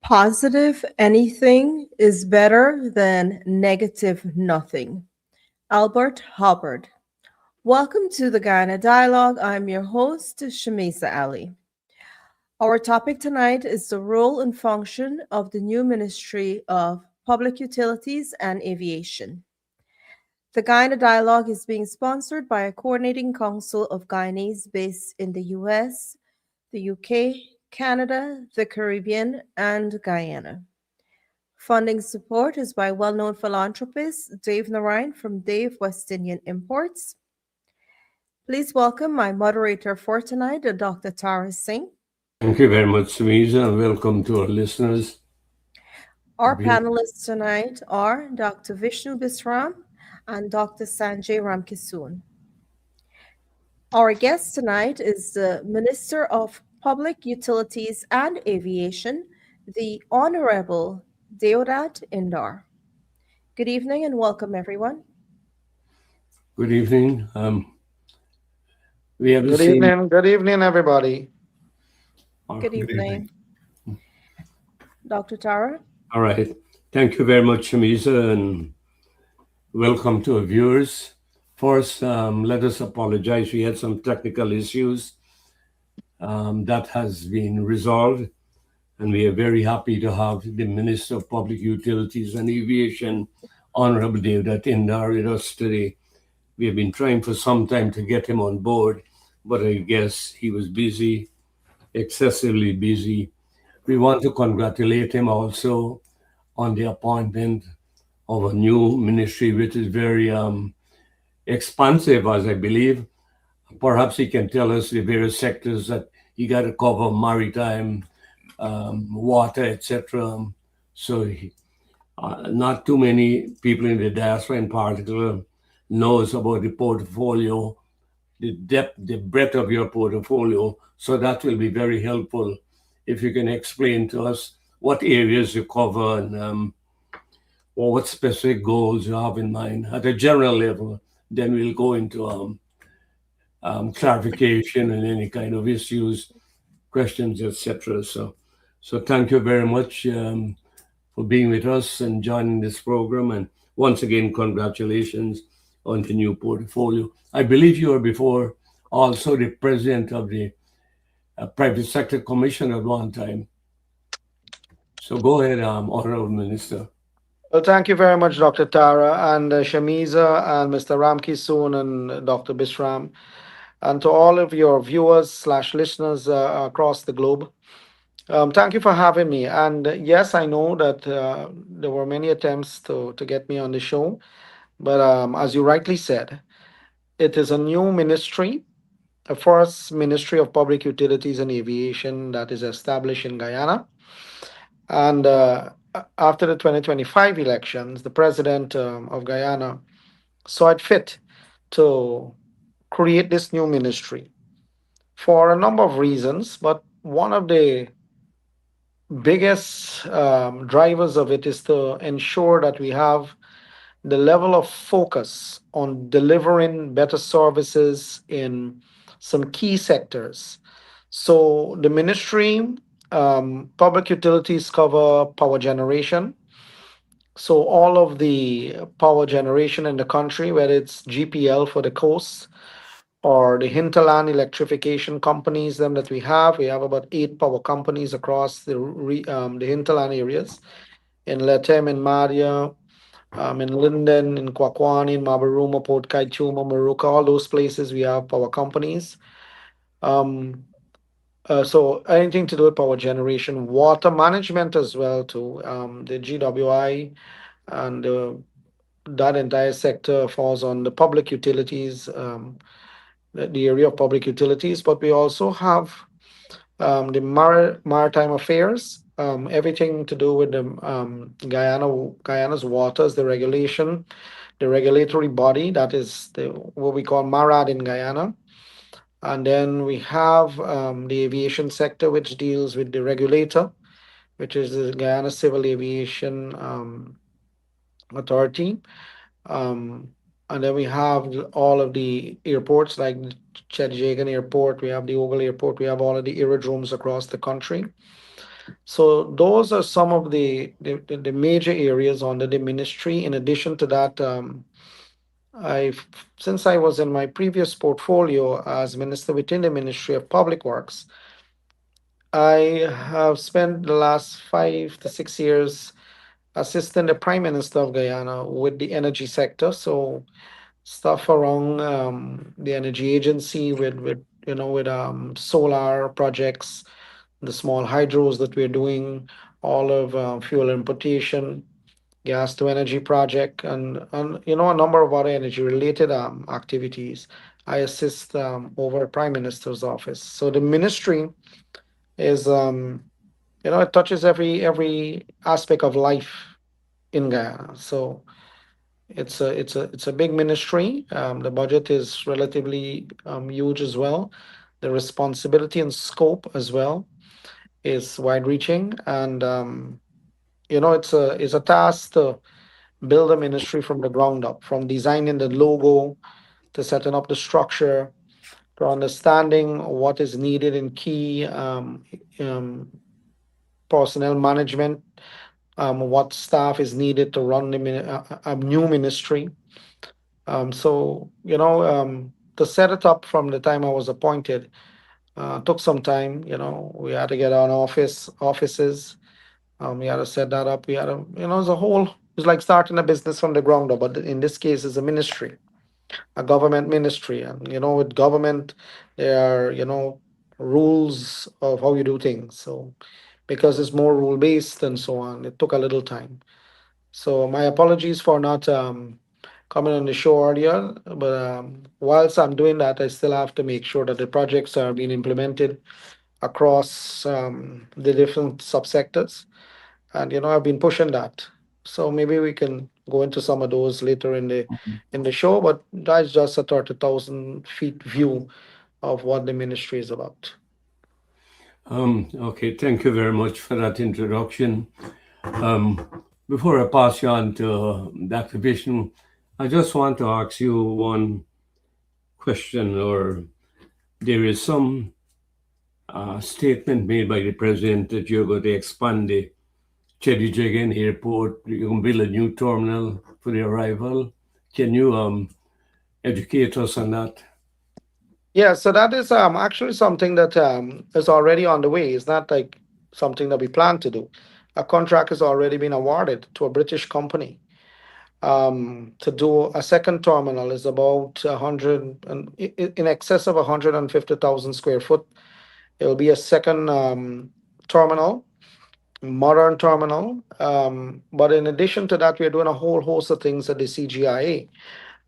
Positive anything is better than negative nothing. Albert Hubbard. Welcome to the Guyana Dialogue. I'm your host, Shamisa Ali. Our topic tonight is the role and function of the new Ministry of Public Utilities and Aviation. The Guyana Dialogue is being sponsored by a coordinating council of Guyanese based in the US, the UK, Canada, the Caribbean, and Guyana. Funding support is by well known philanthropist Dave Narine from Dave West Indian Imports. Please welcome my moderator for tonight, Dr. Tara Singh. Thank you very much, Sumisa, and welcome to our listeners. Our panelists tonight are Dr. Vishnu Bisram and Dr. Sanjay Ramkisoon. Our guest tonight is the Minister of Public Utilities and Aviation, the Honorable Deodat Indar. Good evening and welcome, everyone. Good evening. We have the Good same. evening. Good evening, everybody. Good evening. Dr. Tara. All right. Thank you very much, Shamisa, and welcome to our viewers. First, let us apologize. We had some technical issues that has been resolved, and we are very happy to have the Minister of Public Utilities and Aviation, Honorable Deodat Indar, with us today. We have been trying for some time to get him on board, but I guess he was busy, excessively busy. We want to congratulate him also on the appointment of a new ministry, which is very expansive, as I believe. Perhaps he can tell us the various sectors that he got to cover: maritime, water, etc. So not too many people in the diaspora in particular knows about the portfolio, the depth, the breadth of your portfolio. So that will be very helpful if you can explain to us what areas you cover and or what specific goals you have in mind at a general level. Then we'll go into clarification and any kind of issues, questions, etc. So thank you very much for being with us and joining this program. And once again, congratulations on the new portfolio. I believe you were before also the president of the Private Sector Commission at one time. So go ahead, Honorable Minister. Well, thank you very much, Dr. Tara and Shamiza and Mr. Ramki Soon and Dr. Bisram, and to all of your viewers slash listeners across the globe. Thank you for having me. And yes, I know that there were many attempts to get me on the show, but as you rightly said, it is a new ministry, a first Ministry of Public Utilities and Aviation that is established in Guyana. And after the 2025 elections, the president of Guyana saw it fit to create this new ministry for a number of reasons. But one of the biggest drivers of it is to ensure that we have the level of focus on delivering better services in some key sectors. So the ministry, public utilities cover power generation. So all of the power generation in the country, whether it's GPL for the coast or the hinterland electrification companies them that we have about 8 power companies across the hinterland areas in Letem, in Maria, in Linden, in Kwakwani, in Mabaruma, Port Kaituma, Maruka, all those places we have power companies. So anything to do with power generation, water management as well too. The GWI and that entire sector falls on the public utilities, the area of public utilities. But we also have the maritime affairs, everything to do with the Guyana's waters, the regulation, the regulatory body that is what we call MARAD in Guyana. And then we have the aviation sector, which deals with the regulator, which is the Guyana Civil Aviation Authority. And then we have all of the airports like Chedjagan Airport, we have the Ogle Airport, we have all of the aerodromes across the country. So those are some of the major areas under the ministry. In addition to that, I've since I was in my previous portfolio as minister within the Ministry of Public Works, I have spent the last 5 to 6 years assisting the Prime Minister of Guyana with the energy sector. So stuff around the energy agency with solar projects, the small hydros that we're doing, all of fuel importation, gas to energy project, and a number of other energy related activities. I assist over Prime Minister's office. So the ministry is it touches every aspect of life in Guyana. So it's a big ministry. The budget is relatively huge as well. The responsibility and scope as well is wide reaching, and it's a task to build a ministry from the ground up, from designing the logo to setting up the structure to understanding what is needed in key um, personnel management, what staff is needed to run a new ministry. To set it up from the time I was appointed took some time. We had to get our offices. We had to set that up. We had to, as a whole, it's like starting a business from the ground up. But in this case, it's a ministry, a government ministry, and with government, there are rules of how you do things. So because it's more rule based and so on, it took a little time. So my apologies for not coming on the show earlier, but whilst I'm doing that, I still have to make sure that the projects are being implemented across the different subsectors, and I've been pushing that. So maybe we can go into some of those later in the show, but that's just a 30,000 feet view of what the ministry is about. Okay, thank you very much for that introduction. Um, Before I pass you on to Dr. Vishnu, I just want to ask you one question. Or there is some statement made by the president that you're going to expand the Chedijagan Airport. You're going to build a new terminal for the arrival. Can you educate us on that? Yeah, so that is actually something that is already on the way. It's not like something that we plan to do. A contract has already been awarded to a British company to do a second terminal. Is about 100 and in excess of 150,000 square foot. It will be a second terminal, modern terminal. But in addition to that, we're doing a whole host of things at the CGIA.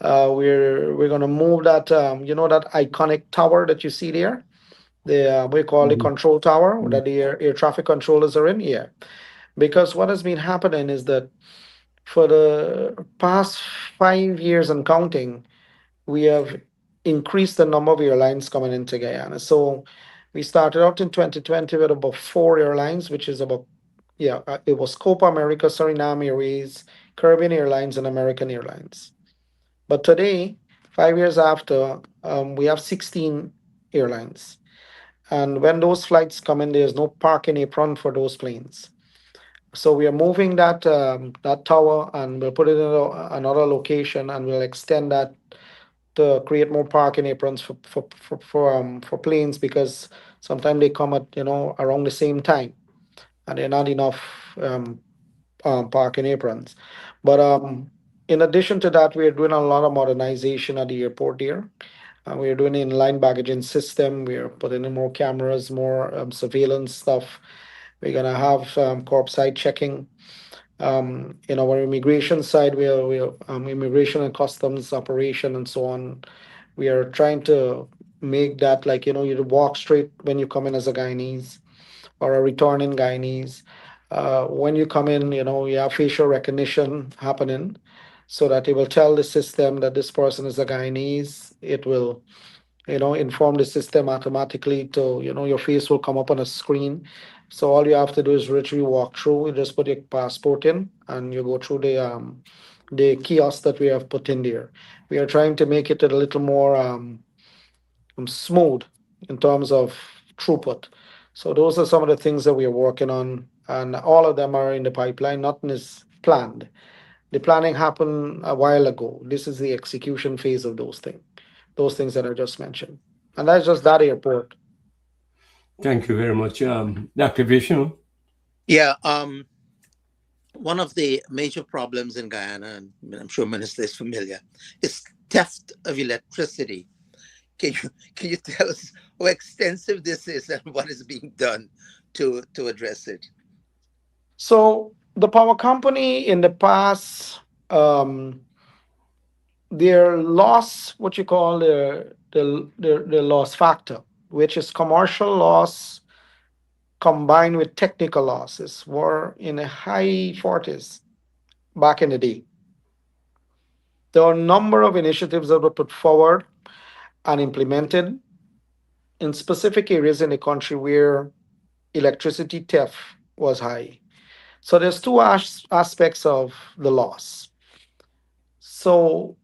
We're going to move that that iconic tower that you see there, the we call the Mhm. control tower that the air traffic controllers are in here. Because what has been happening is that for the past 5 years and counting, we have increased the number of airlines coming into Guyana. So we started out in 2020 with about 4 airlines, which is about, yeah, it was Copa America, Suriname Airways, Caribbean Airlines, and American Airlines. But today, 5 years after, we have 16 airlines. And when those flights come in, there's no parking apron for those planes. So we are moving that tower, and we'll put it in another location, and we'll extend that to create more parking aprons for planes, because sometimes they come at around the same time, and they're not enough um, parking aprons. But in addition to that, we are doing a lot of modernization at the airport there. We are doing an inline baggaging system. We are putting in more cameras, more surveillance stuff. We're gonna have curbside checking. In our immigration side, we are immigration and customs operation and so on. We are trying to make that like you walk straight when you come in as a Guyanese or a returning Guyanese. When you come in, you have facial recognition happening, so that it will tell the system that this person is a Guyanese. It will inform the system automatically to, your face will come up on a screen. So all you have to do is literally walk through. You just put your passport in and you go through the kiosk that we have put in there. We are trying to make it a little more smooth in terms of throughput. So those are some of the things that we are working on, and all of them are in the pipeline. Nothing is planned. The planning happened a while ago. This is the execution phase of those things that I just mentioned. And that's just that airport. Thank you very much. Dr. Vishnu? Yeah, one of the major problems in Guyana, and I'm sure Minister is familiar, is theft of electricity. Can you tell us how extensive this is and what is being done to address it? So the power company in the past, their loss, what you call the loss factor, which is commercial loss combined with technical losses, were in the high 40s back in the day. There are a number of initiatives that were put forward and implemented in specific areas in the country where electricity theft was high. So there's two aspects of the loss. So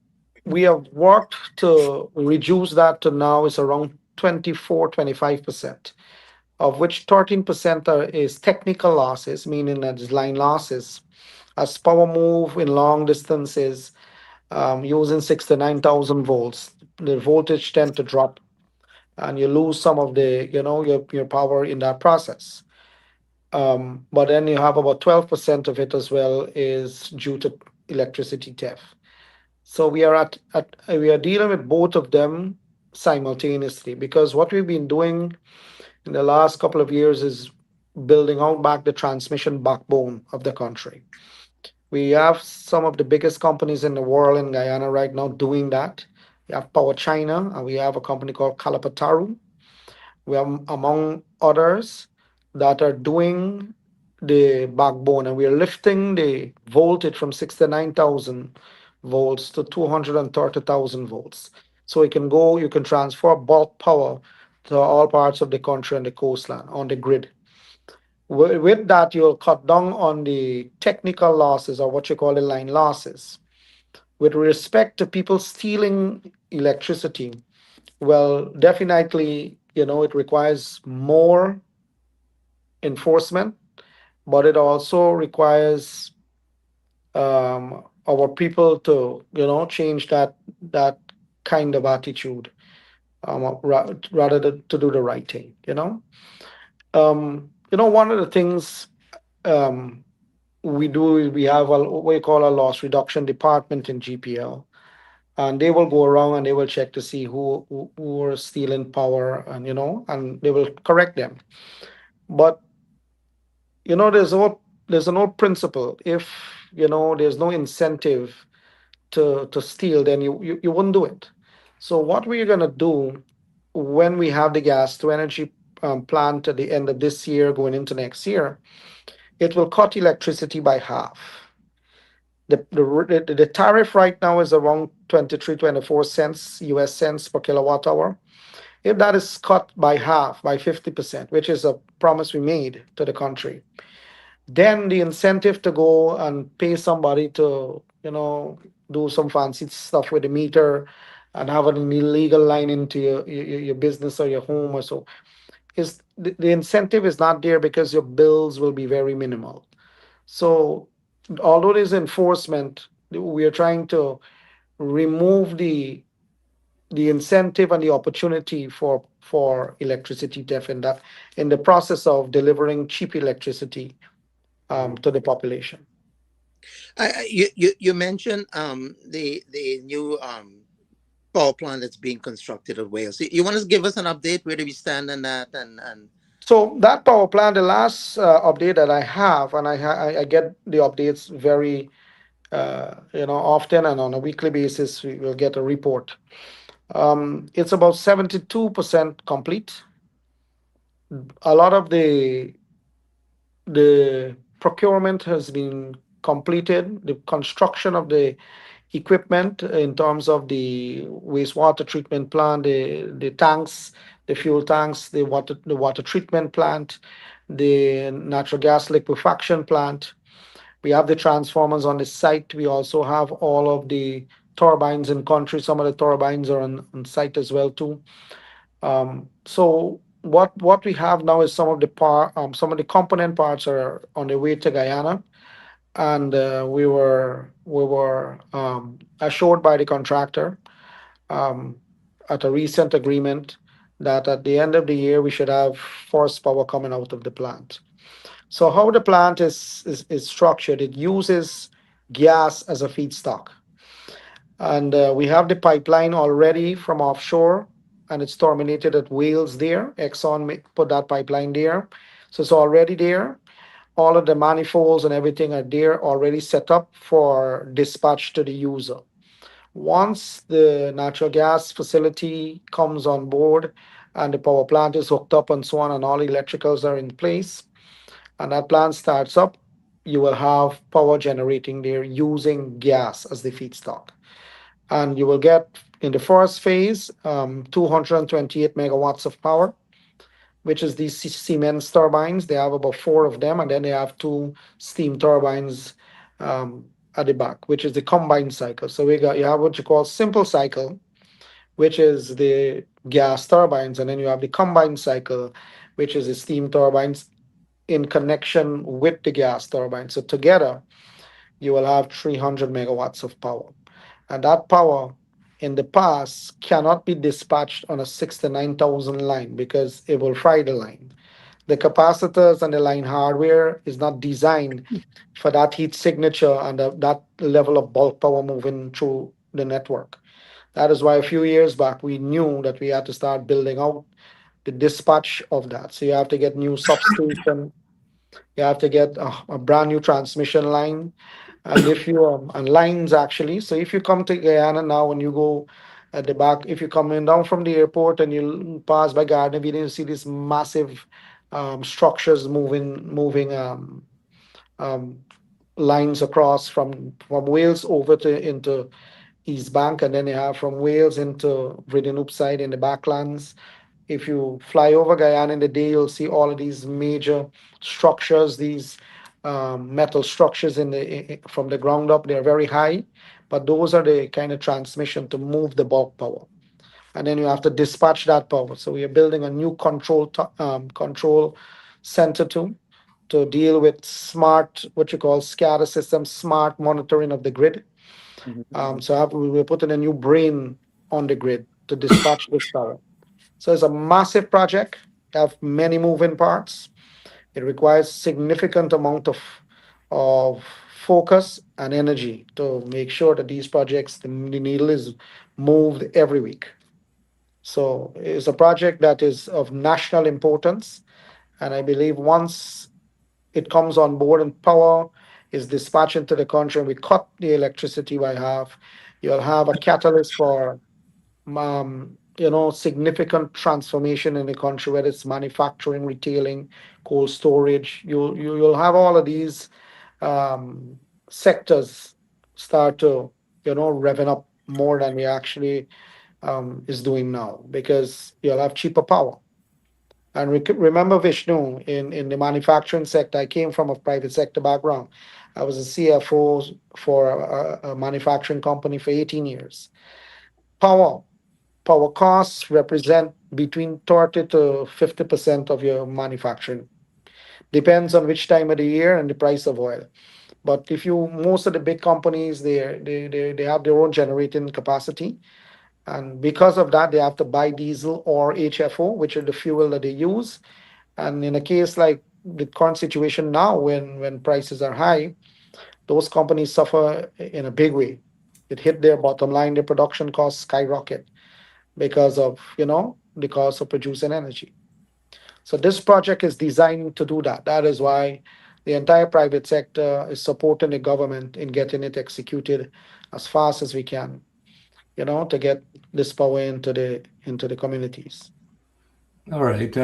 we have worked to reduce that to now is around 24-25%, of which 13% is technical losses, meaning that it's line losses. As power move in long distances, using 6 to 9,000 volts, the voltage tend to drop, and you lose some of the your power in that process. But then you have about 12% of it as well is due to electricity theft. So we are dealing with both of them simultaneously, because what we've been doing in the last couple of years is building out back the transmission backbone of the country. We have some of the biggest companies in the world in Guyana right now doing that. We have Power China, and we have a company called Kalapataru. We have, among others, that are doing the backbone, and we are lifting the voltage from 69,000 volts to 230,000 volts. So you can transfer bulk power to all parts of the country and the coastline on the grid. With that, you'll cut down on the technical losses, or what you call the line losses. With respect to people stealing electricity, well, definitely, it requires more enforcement, but it also requires our people to, change that kind of attitude, rather to do the right thing. One of the things um, we do is we have what we call a loss reduction department in GPL, and they will go around and they will check to see who are stealing power, and and they will correct them. But there's an old principle: if there's no incentive to steal, then you wouldn't do it. So what we're going to do when we have the gas to energy plant at the end of this year going into next year, it will cut electricity by half. The tariff right now is around 23-24 cents US cents per kilowatt hour. If that is cut by half, by 50%, which is a promise we made to the country, then the incentive to go and pay somebody to, do some fancy stuff with the meter and have an illegal line into your business or your home or so, is the incentive is not there, because your bills will be very minimal. So although there's enforcement, we are trying to remove the incentive and the opportunity for electricity theft, in the process of delivering cheap electricity to the population. You mentioned the new power plant that's being constructed at Wales. You want to give us an update? Where do we stand on that? And So that power plant, the last update that I have, and I get the updates very often, and on a weekly basis we will get a report. It's about 72% complete. A lot of the procurement has been completed. The construction of the equipment in terms of the wastewater treatment plant, the tanks, the fuel tanks, the water treatment plant, the natural gas liquefaction plant. We have the transformers on the site. We also have all of the turbines in country. Some of the turbines are on site as well too. So what we have now is some of the component parts are on the way to Guyana, and we were assured by the contractor um, at a recent agreement that at the end of the year we should have force power coming out of the plant. So how the plant is structured, it uses gas as a feedstock. And we have the pipeline already from offshore, and it's terminated at Wales there. Exxon put that pipeline there. So it's already there. All of the manifolds and everything are there, already set up for dispatch to the user. Once the natural gas facility comes on board and the power plant is hooked up and so on, and all electricals are in place, and that plant starts up, you will have power generating there using gas as the feedstock. And you will get in the first phase 228 megawatts of power, which is these Siemens turbines. They have about four of them, and then they have two steam turbines um, at the back, which is the combined cycle. So you have what you call simple cycle, which is the gas turbines, and then you have the combined cycle, which is the steam turbines in connection with the gas turbine. So together, you will have 300 megawatts of power. And that power in the past cannot be dispatched on a 69,000 line because it will fry the line. The capacitors and the line hardware is not designed for that heat signature and that level of bulk power moving through the network. That is why a few years back we knew that we had to start building out the dispatch of that. So you have to get new substation, you have to get a brand new transmission line, and if you and lines actually. So if you come to Guyana now and you go at the back, if you're coming down from the airport and you pass by Garden View, you see these massive structures moving lines across from Wales over to into East Bank, and then you have from Wales into Vryden side in the backlands. If you fly over Guyana in the day, you'll see all of these major structures, these metal structures from the ground up. They're very high, but those are the kind of transmission to move the bulk power. And then you have to dispatch that power. So we are building a new control center to deal with smart, what you call SCADA system, smart monitoring of the grid. So we're putting a new brain on the grid to dispatch this power. So it's a massive project, have many moving parts. It requires significant amount of focus and energy to make sure that these projects, the needle is moved every week. So it's a project that is of national importance. And I believe once it comes on board and power is dispatched into the country and we cut the electricity by half, you'll have a catalyst for significant transformation in the country, whether it's manufacturing, retailing, cold storage. You'll have all of these sectors start to reven up more than we actually is doing now, because you'll have cheaper power. And remember, Vishnu, in the manufacturing sector, I came from a private sector background. I was a CFO for a manufacturing company for 18 years. Power costs represent between 30 to 50% of your manufacturing. Depends on which time of the year and the price of oil. But most of the big companies, they have their own generating capacity. And because of that, they have to buy diesel or HFO, which are the fuel that they use. And in a case like the current situation now, when prices are high, those companies suffer in a big way. It hit their bottom line, their production costs skyrocket because of the cost of producing energy. So this project is designed to do that. That is why the entire private sector is supporting the government in getting it executed as fast as we can, to get this power into the communities. All right.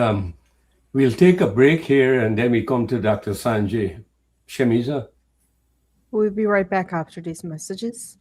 We'll take a break here and then we come to Dr. Sanjay. Shamiza? We'll be right back after these messages.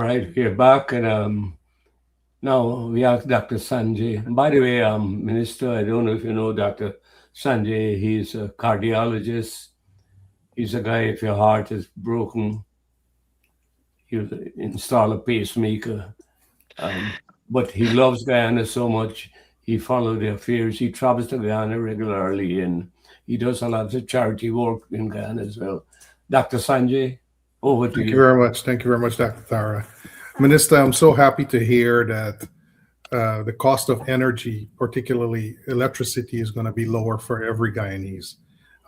right, we're back, and now we ask Dr. Sanjay. By the way, Minister, I don't know if you know Dr. Sanjay. He's a cardiologist. He's a guy. If your heart is broken, he'll install a pacemaker. Um, but he loves Guyana so much. He follows the affairs. He travels to Guyana regularly, and he does a lot of charity work in Guyana as well. Dr. Sanjay, over to Thank you you. very much. Thank you very much, Dr. Tara. Minister, I'm so happy to hear that the cost of energy, particularly electricity, is going to be lower for every Guyanese.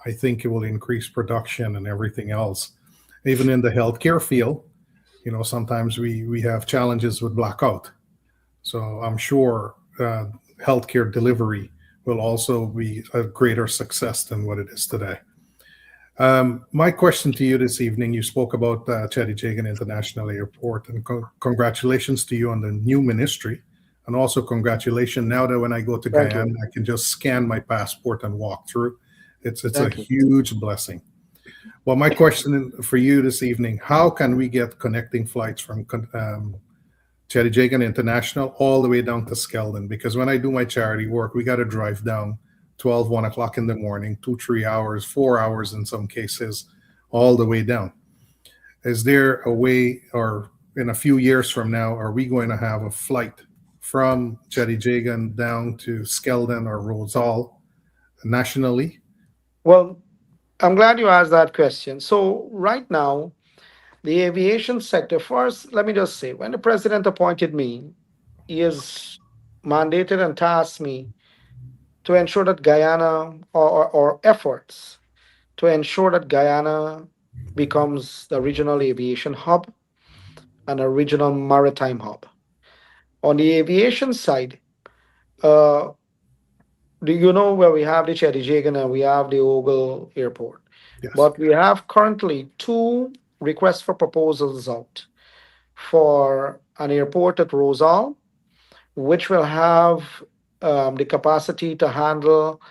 I think it will increase production and everything else. Even in the healthcare field, sometimes we have challenges with blackout. So I'm sure healthcare delivery will also be a greater success than what it is today. My question to you this evening, you spoke about Chedijagan International Airport, and congratulations to you on the new ministry. And also congratulations now that when I go to Thank Guyana, you. I can just scan my passport and walk through. It's a Thank you. huge blessing. Well, my question for you this evening, how can we get connecting flights from Chedijagan International all the way down to Skeldon? Because when I do my charity work, we got to drive down 12, 1 o'clock in the morning, 2, 3 hours, 4 hours in some cases, all the way down. Is there a way, or in a few years from now, are we going to have a flight from Chedijagan down to Skeldon or Rosal nationally? Well, I'm glad you asked that question. So, right now, the aviation sector, first, let me just say, when the president appointed me, he has mandated and tasked me to ensure that Guyana, or efforts to ensure that Guyana becomes the regional aviation hub and a regional maritime hub. On the aviation side, uh, do you know where we have the Chedijagan and we have the Ogle Airport? Yes. But we have currently two requests for proposals out for an airport at Rosal, which will have the capacity to handle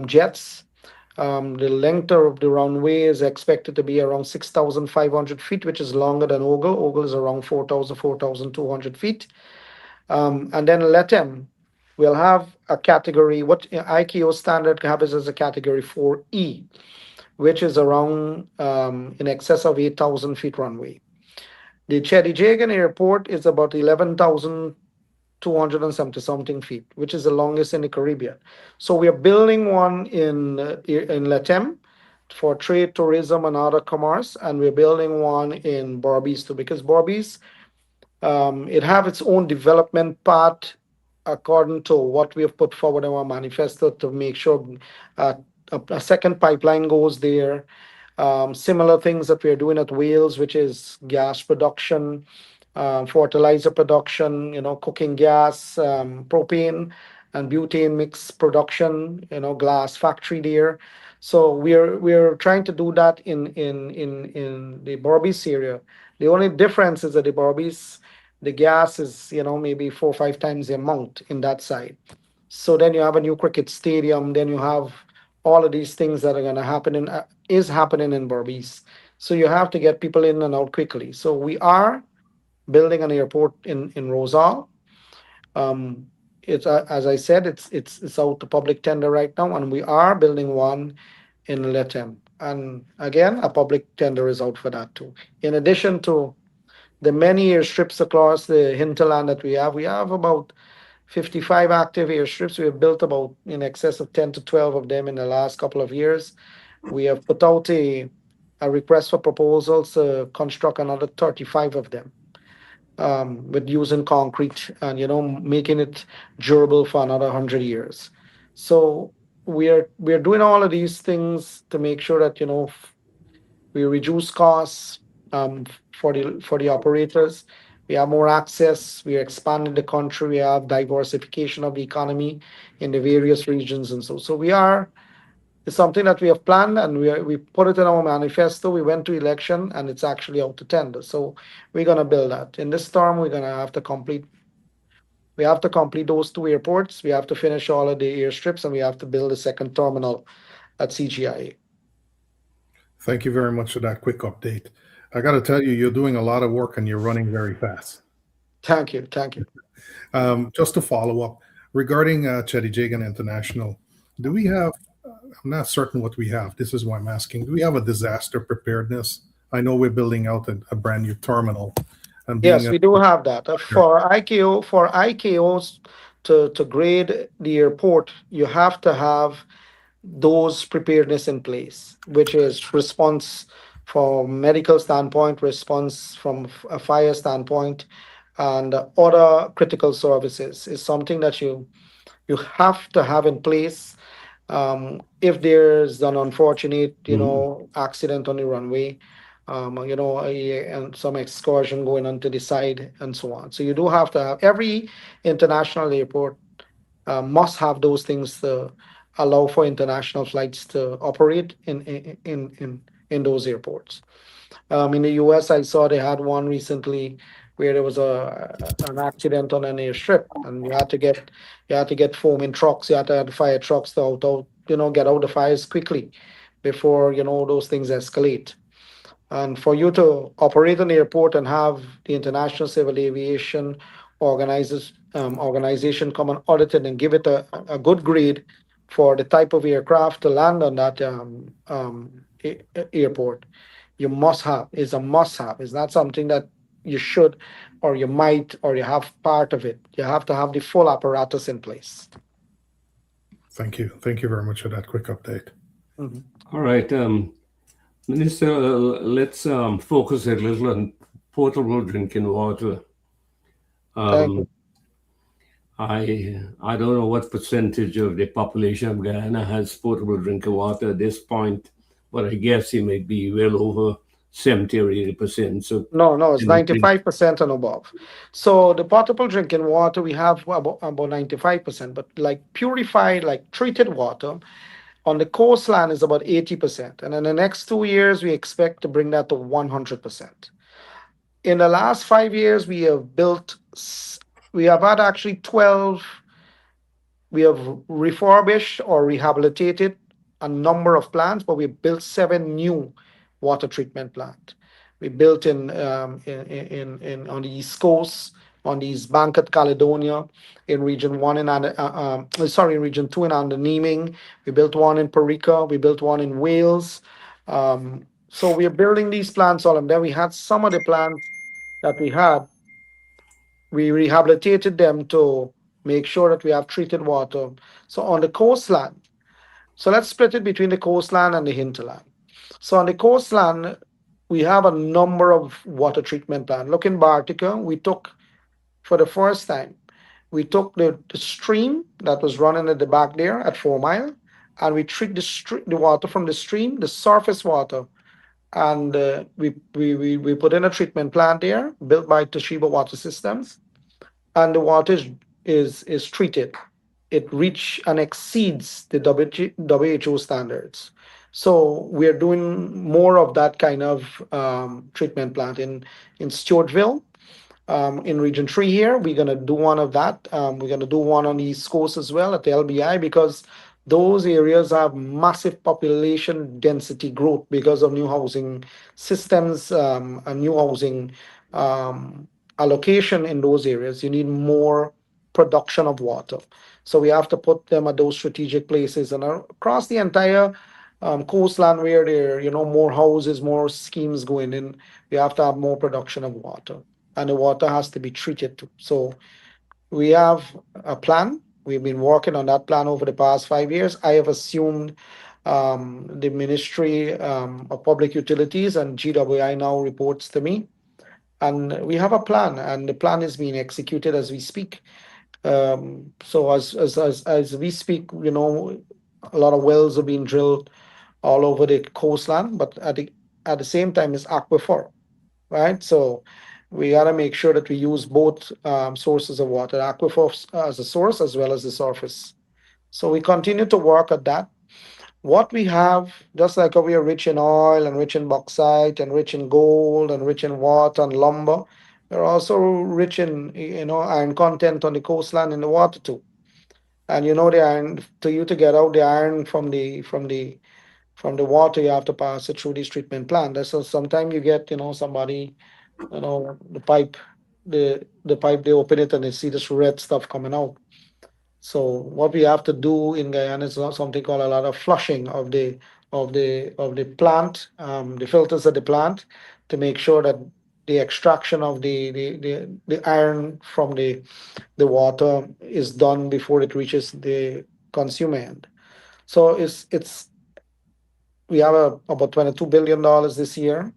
jets. The length of the runway is expected to be around 6,500 feet, which is longer than Ogle. Ogle is around 4,200 feet. And then LETEM will have a category, what ICAO standard has as a category 4E, which is around in excess of 8,000 feet runway. The Chedijagan Airport is about 11,270 something feet, which is the longest in the Caribbean. So we are building one in LETEM for trade, tourism, and other commerce, and we're building one in Barbados too, because Barbados it have its own development path according to what we have put forward in our manifesto to make sure a second pipeline goes there. Similar things that we're doing at Wales, which is gas production, fertilizer production, cooking gas, propane and butane mix production, glass factory there. So we're trying to do that in the Barbados area. The only difference is that the Barbados, the gas is maybe 4 or 5 times the amount in that side. So then you have a new cricket stadium. Then you have all of these things that are going to happen is happening in Barbados. So you have to get people in and out quickly. So we are building an airport in Rosal. It's as I said, it's out to public tender right now, and we are building one in Letem. And again, a public tender is out for that too. In addition to the many airstrips across the hinterland that we have about 55 active airstrips. We have built about in excess of 10 to 12 of them in the last couple of years. We have put out a request for proposals to construct another 35 of them with using concrete and making it durable for another 100 years. So we're doing all of these things to make sure that we reduce costs for the operators. We have more access. We are expanding the country. We have diversification of the economy in the various regions, and so we are. It's something that we have planned, and we put it in our manifesto. We went to election, and it's actually out to tender. So we're gonna build that. In this term, we're gonna have to complete. We have to complete those two airports. We have to finish all of the airstrips, and we have to build a second terminal at CGIA. Thank you very much for that quick update. I got to tell you, you're doing a lot of work and you're running very fast. Thank you. Thank you. Just to follow up regarding Chedijagan International, do we have? I'm not certain what we have. This is why I'm asking. Do we have a disaster preparedness? I know we're building out a brand new terminal, and being Yes, a we do have that. For IKOs to grade the airport, you have to have those preparedness in place, which is response from medical standpoint, response from a fire standpoint, and other critical services is something that you have to have in place. If there's an unfortunate, Mhm. accident on the runway, and some excursion going on to the side and so on. So you do have to have every international airport must have those things to allow for international flights to operate in those airports. In the US, I saw they had one recently where there was an accident on an airstrip, and you had to get foaming trucks, you had to have fire trucks to get out the fires quickly before those things escalate. And for you to operate an airport and have the International Civil Aviation organization come and audit it and give it a good grade for the type of aircraft to land on that airport, you must have. Is a must have. It's not something that you should or you might or you have part of it. You have to have the full apparatus in place. Thank you. Thank you very much for that quick update. Mhm. All right, Minister, let's focus a little on potable drinking water. Thank Um, you. I don't know what percentage of the population of Guyana has potable drinking water at this point, but I guess it may be well over 70 or 80%. So, No, no, it's can you please? 95% and above. So the potable drinking water, we have about 95%, but like purified, like treated water on the coastline is about 80%. And in the next 2 years, we expect to bring that to 100%. In the last 5 years, we have had actually 12. We have refurbished or rehabilitated a number of plants, but we built 7 new water treatment plants. We built in on the East Coast, on the East Bank at Caledonia, in Region 1 in Region 2 in Andaneming. We built one in Perica. We built one in Wales. So we are building these plants all, and then we had some of the plants that we rehabilitated them to make sure that we have treated water. So on the coastline, so let's split it between the coastline and the hinterland. So on the coastline, we have a number of water treatment plants. Look in Bartica, we took for the first time, we took the stream that was running at the back there at 4 Mile, and we treat the water from the stream, the surface water, and we put in a treatment plant there built by Toshiba Water Systems, and the water is treated. It reach and exceeds the WHO standards. So we're doing more of that kind of treatment plant in Stewartville, in Region 3 here. We're going to do one of that. We're going to do one on the East Coast as well at the LBI, because those areas have massive population density growth because of new housing systems and new housing um, allocation in those areas. You need more production of water. So we have to put them at those strategic places and across the entire coastline where there are, more houses, more schemes going in. We have to have more production of water, and the water has to be treated too. So we have a plan. We've been working on that plan over the past 5 years. I have assumed the Ministry of Public Utilities, and GWI now reports to me. And we have a plan, and the plan is being executed as we speak. So as we speak, a lot of wells are being drilled all over the coastline, but at the same time, it's aquifer, right? So we got to make sure that we use both sources of water, aquifers as a source as well as the surface. So we continue to work at that. What we have, just like how we are rich in oil and rich in bauxite and rich in gold and rich in water and lumber, we're also rich in iron content on the coastline in the water too. And the iron, to get out the iron from the from the water, you have to pass it through this treatment plant. So sometimes you get, somebody, the pipe, the pipe, they open it and they see this red stuff coming out. So what we have to do in Guyana is something called a lot of flushing of the plant, the filters of the plant, to make sure that the extraction of the iron from the water is done before it reaches the consumer end. So it's we have about $22 billion this year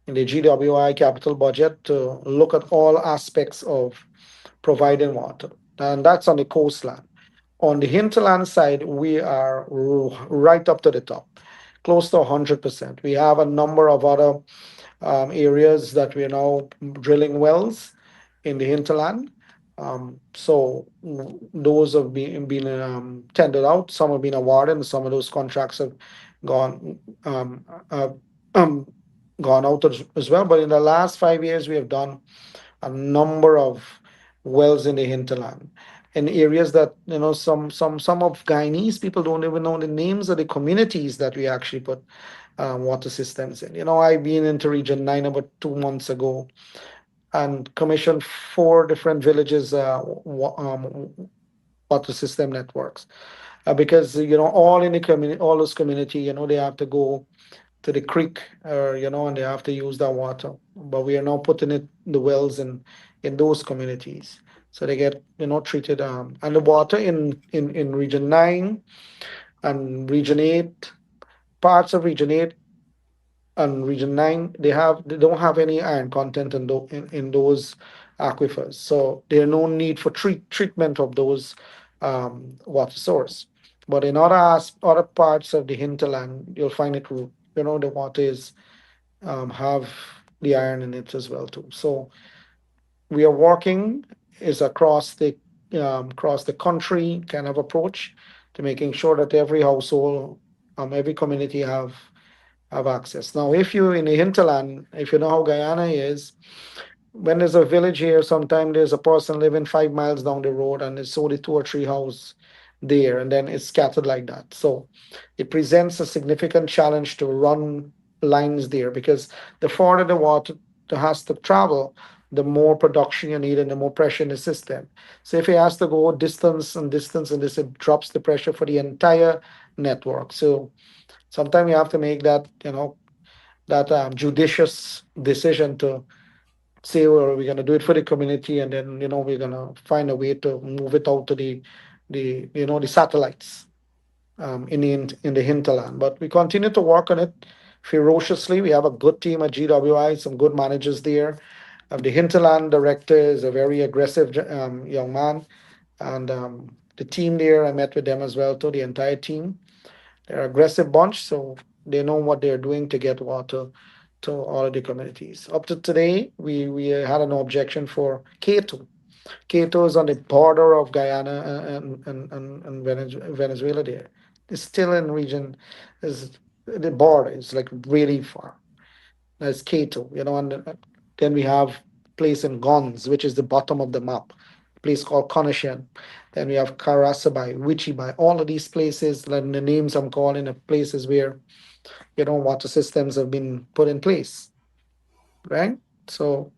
in the GWI capital budget to look at all aspects of providing water, and that's on the coastline. On the hinterland side, we are right up to the top, close to 100%. We have a number of other areas that we are now drilling wells in the hinterland. Those have been tendered out. Some have been awarded, and some of those contracts have gone um, uh, um, gone out as well. But in the last 5 years, we have done a number of wells in the hinterland in areas that some of Guyanese people don't even know the names of the communities that we actually put water systems in. I've been into Region 9 about 2 months ago and commissioned 4 different villages water system networks, because all in the community, all those community, they have to go to the creek, and they have to use that water. But we are now putting the wells in those communities, so they get treated. And the water in Region 9 and Region 8, parts of Region 8 and Region 9, they don't have any iron content in those aquifers, so there's no need for treatment of those water source. But in other parts of the hinterland, you'll find the water is have the iron in it as well too. So we are working is across the country kind of approach to making sure that every household, every community have access. Now, if you're in the hinterland, if you know how Guyana is, when there's a village here, sometimes there's a person living 5 miles down the road and it's only 2 or 3 houses there, and then it's scattered like that. So it presents a significant challenge to run lines there, because the farther the water has to travel, the more production you need and the more pressure in the system. So if it has to go distance and distance and this, it drops the pressure for the entire network. So sometimes you have to make that judicious decision to say, well, we're going to do it for the community, and then we're going to find a way to move it out to the satellites in the hinterland. But we continue to work on it ferociously. We have a good team at GWI, some good managers there. The hinterland director is a very aggressive young man, and the team there, I met with them as well too, the entire team. They're an aggressive bunch, so they know what they're doing to get water to all of the communities. Up to today, we had an objection for Quito. Quito is on the border of Guyana and Venezuela there. It's still in region, is the border is like really far. That's Quito, and then we have place in Gons, which is the bottom of the map, place called Conishan. Then we have Karasabai, Wichibai, all of these places, like the names I'm calling, are places where, water systems have been put in place, right? So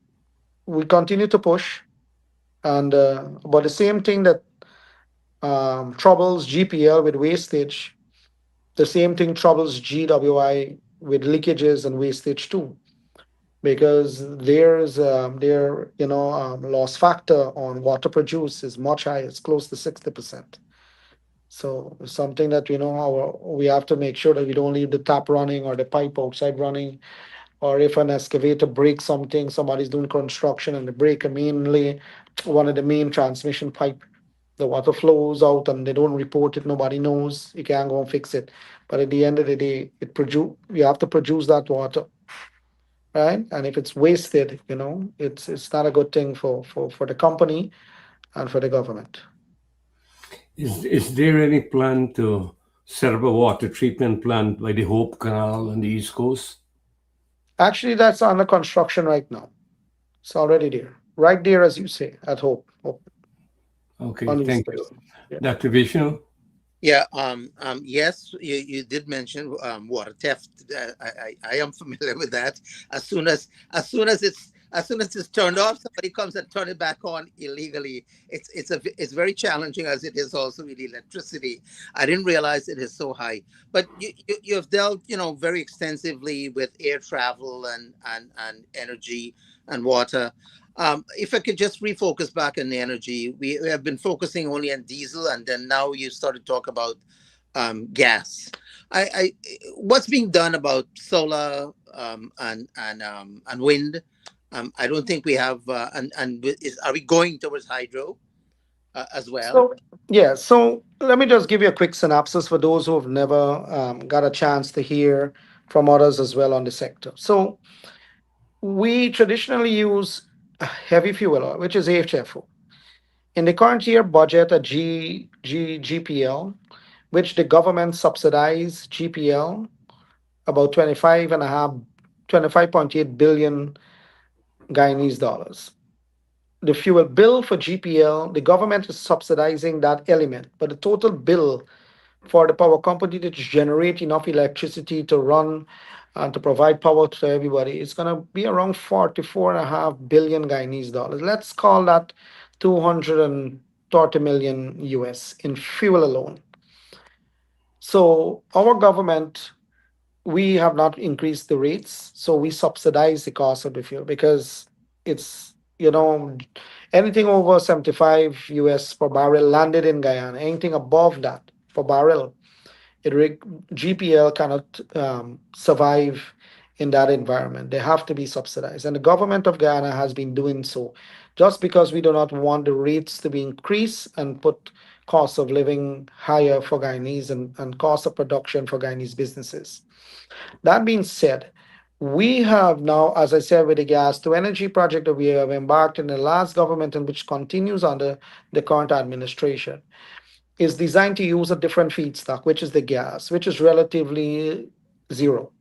we continue to push, and but the same thing that troubles GPL with wastage, the same thing troubles GWI with leakages and wastage too, because their loss factor on water produced is much higher. It's close to 60%. So it's something that we have to make sure that we don't leave the tap running or the pipe outside running, or if an excavator breaks something, somebody's doing construction and they break mainly one of the main transmission pipe, the water flows out and they don't report it, nobody knows, you can't go and fix it. But at the end of the day, you have to produce that water, right? And if it's wasted, it's not a good thing for the company and for the government. Is there any plan to set up a water treatment plant by the Hope Canal on the East Coast? Actually, that's under construction right now. It's already there, right there, as you say, at Hope Okay, on East thank you. Coast. Yeah. Dr. Vishnu? Yeah, yes, you did mention water theft. I am familiar with that. As soon as it's turned off, somebody comes and turn it back on illegally. It's very challenging, as it is also with electricity. I didn't realize it is so high. But you have dealt, very extensively with air travel and energy and water. If I could just refocus back on the energy, we have been focusing only on diesel, and then now you started to talk about gas. What's being done about solar and wind? I don't think we have. Are we going towards hydro as well? So, yeah, so let me just give you a quick synopsis for those who have never got a chance to hear from others as well on the sector. So, we traditionally use heavy fuel oil, which is HFO. In the current year budget, a GPL, which the government subsidized GPL about 25.8 billion Guyanese dollars. The fuel bill for GPL, the government is subsidizing that element, but the total bill for the power company to generate enough electricity to run and to provide power to everybody, it's going to be around 44.5 billion Guyanese dollars. Let's call that 230 million US in fuel alone. So our government, we have not increased the rates, so we subsidize the cost of the fuel because it's, anything over 75 US per barrel landed in Guyana. Anything above that per barrel, GPL cannot survive in that environment. They have to be subsidized, and the government of Guyana has been doing so. Just because we do not want the rates to be increased and put cost of living higher for Guyanese and cost of production for Guyanese businesses. That being said, we have now, as I said, with the gas to energy project that we have embarked in the last government and which continues under the current administration, is designed to use a different feedstock, which is the gas, which is relatively zero,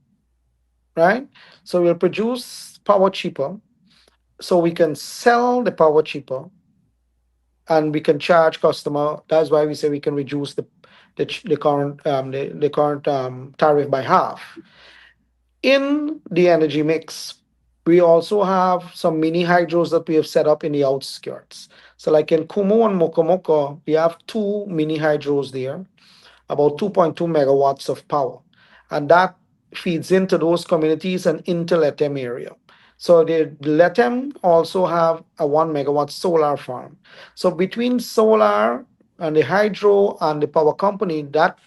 right? So we'll produce power cheaper, so we can sell the power cheaper, and we can charge customer. That's why we say we can reduce the current tariff by half. In the energy mix, we also have some mini hydros that we have set up in the outskirts. So, like in Kumu and Mokomoko, we have two mini hydros there, about 2.2 megawatts of power. And that feeds into those communities and into Letem area. So the Letem also have a 1 megawatt solar farm. So between solar and the hydro and the power company, that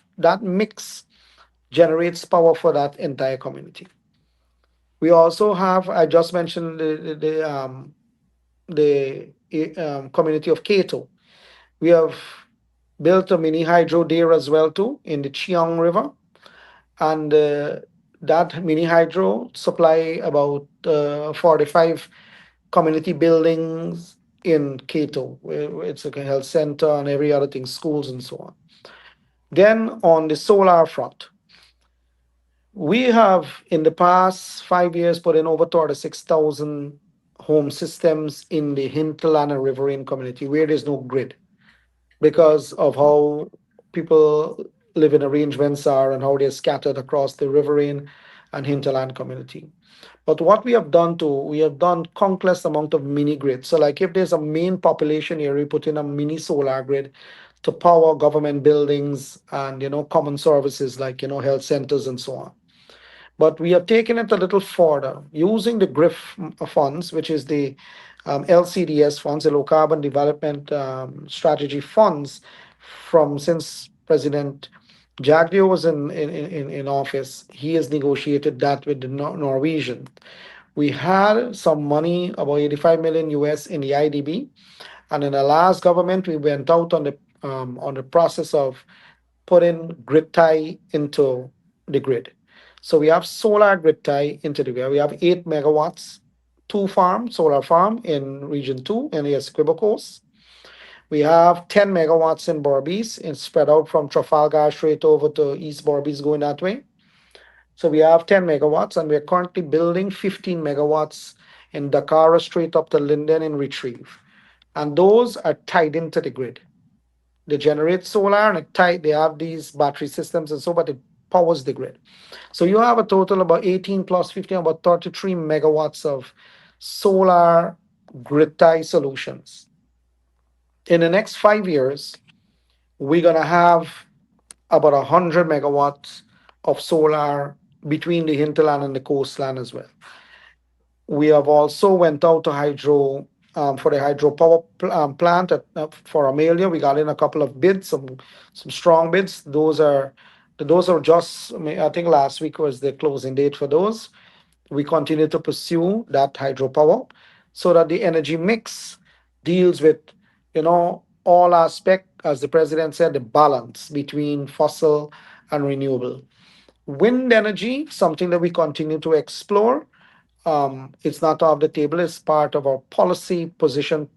mix generates power for that entire community. We also have, I just mentioned the community of Kato. We have built a mini hydro there as well too in the Chiang River, and that mini hydro supply about 45 community buildings in Kato. It's a health center and every other thing, schools and so on. Then on the solar front, we have in the past 5 years put in over 36,000 home systems in the hinterland and riverine community where there's no grid because of how people live in arrangements are and how they're scattered across the riverine and hinterland community. But what we have done too, we have done countless amount of mini grids. So like if there's a main population area, we put in a mini solar grid to power government buildings and common services like health centers and so on. But we have taken it a little further using the GRIF funds, which is the LCDS funds, the Low Carbon Development Strategy funds, from since President Jagdeo was in office. He has negotiated that with the Norwegian. We had some money, about 85 million US in the IDB, and in the last government, we went out on the process of putting grid tie into the grid. So we have solar grid tie into the grid. We have 8 megawatts, solar farm in region 2 in the Essequibo Coast. We have 10 megawatts in Berbice and spread out from Trafalgar straight over to East Berbice going that way. So we have 10 megawatts, and we're currently building 15 megawatts in Dakar straight up to Linden and Retrieve. And those are tied into the grid. They generate solar and they have these battery systems and so, but it powers the grid. So you have a total about 18 plus 15, about 33 megawatts of solar grid tie solutions. In the next 5 years, we're gonna have about 100 megawatts of solar between the hinterland and the coastland as well. We have also went out to hydro for the hydropower plant for Amelia. We got in a couple of bids, some strong bids. Those are just, I mean, I think last week was the closing date for those. We continue to pursue that hydropower so that the energy mix deals with, all aspect, as the president said, the balance between fossil and renewable. Wind energy, something that we continue to explore. It's not off the table. It's part of our policy position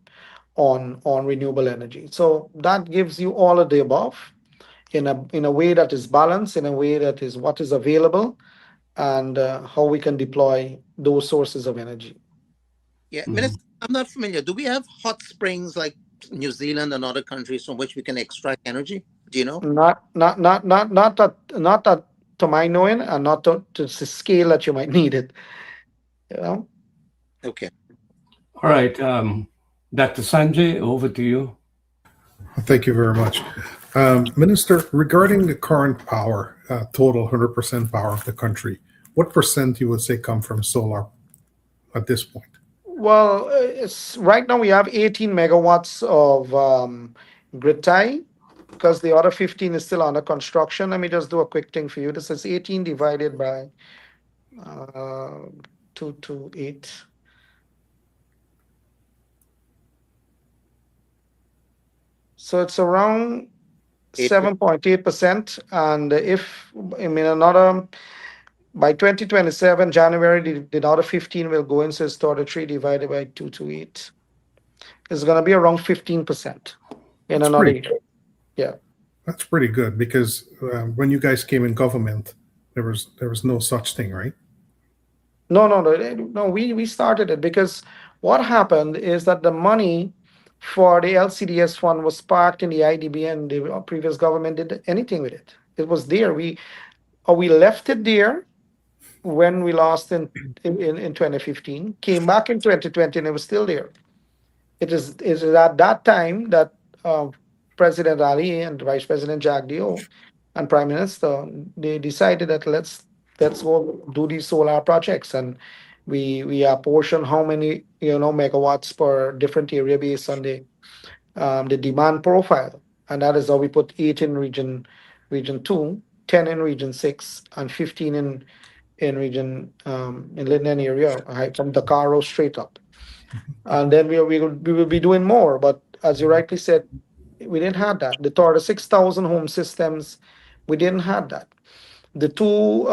on renewable energy. So that gives you all of the above in a way that is balanced, in a way that is what is available, and how we can deploy those sources of energy. Yeah, Mhm. Minister, I'm not familiar. Do we have hot springs like New Zealand and other countries from which we can extract energy? Do you know? Not that to my knowing, and not to the scale that you might need it. You know. Okay. All right, Dr. Sanjay, over to you. Thank you very much. Minister, regarding the current power, total 100% power of the country, what percent you would say come from solar at this point? Well, it's right now we have 18 megawatts of grid tie because the other 15 is still under construction. Let me just do a quick thing for you. This is 18 divided by uh, 228. So it's around 8. 7.8%. And if, I mean, another, by 2027, January, the other 15 will go in. So it's 33 divided by 228. It's going to be around 15% in That's another pretty. year. Yeah. That's pretty good because when you guys came in government, there was no such thing, right? No, no, no, no. We started it because what happened is that the money for the LCDS fund was parked in the IDB, and the previous government did anything with it. It was there. We left it there when we lost in 2015, came back in 2020, and it was still there. It is at that time that uh, President Ali and Vice President Jagdeo and Prime Minister, they decided that let's go do these solar projects, and we apportion how many megawatts per different area based on the demand profile, and that is how we put 8 in region 2, 10 in region 6, and 15 in region in Linden area, from Dakar straight up. And then we will be doing more. But as you rightly said, we didn't have that. The 6,000 home systems, we didn't have that. The two